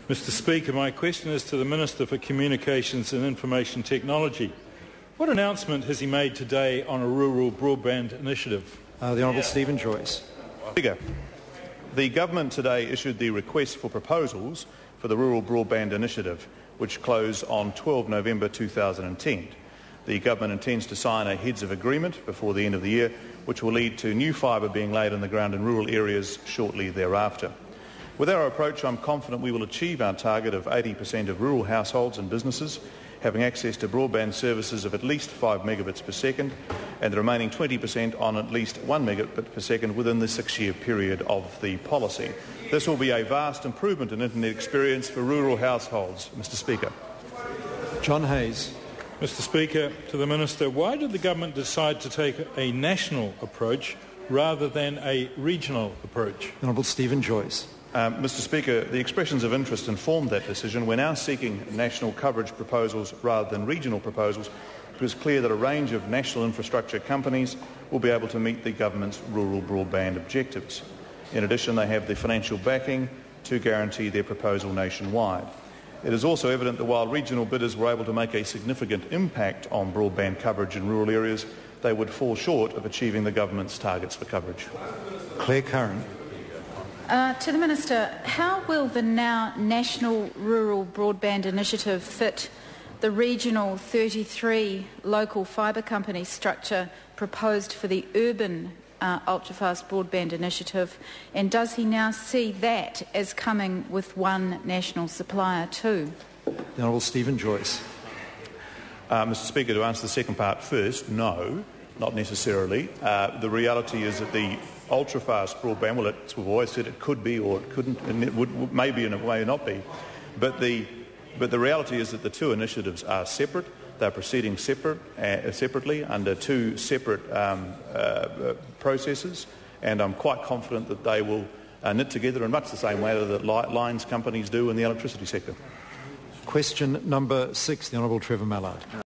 Mr Speaker, my question is to the Minister for Communications and Information Technology. What announcement has he made today on a rural broadband initiative? The Honourable Stephen Joyce. Speaker, the Government today issued the request for proposals for the Rural Broadband Initiative, which closed on 12 November 2010. The Government intends to sign a heads of agreement before the end of the year, which will lead to new fibre being laid on the ground in rural areas shortly thereafter. With our approach, I'm confident we will achieve our target of 80% of rural households and businesses having access to broadband services of at least 5 megabits per second, and the remaining 20% on at least 1 megabit per second within the 6-year period of the policy. This will be a vast improvement in internet experience for rural households. Mr Speaker. John Hayes. Mr Speaker, to the Minister, why did the Government decide to take a national approach rather than a regional approach? The Honourable Stephen Joyce. Mr Speaker, the expressions of interest informed that decision. We're now seeking national coverage proposals rather than regional proposals. It was clear that a range of national infrastructure companies will be able to meet the Government's rural broadband objectives. In addition, they have the financial backing to guarantee their proposal nationwide. It is also evident that while regional bidders were able to make a significant impact on broadband coverage in rural areas, they would fall short of achieving the Government's targets for coverage. Claire Curran. To the Minister, how will the now National Rural Broadband Initiative fit the regional 33 local fibre company structure proposed for the urban ultra-fast broadband initiative, and does he now see that as coming with one national supplier too? The Honourable Stephen Joyce. Mr Speaker, to answer the second part first, no, not necessarily. The reality is that the ultra-fast broadband, well, we've always said it could be or it couldn't, and it maybe and it may not be, but the reality is that the two initiatives are separate. They're proceeding separately under two separate processes, and I'm quite confident that they will knit together in much the same way that lines companies do in the electricity sector. Question number 6, the Honourable Trevor Mallard.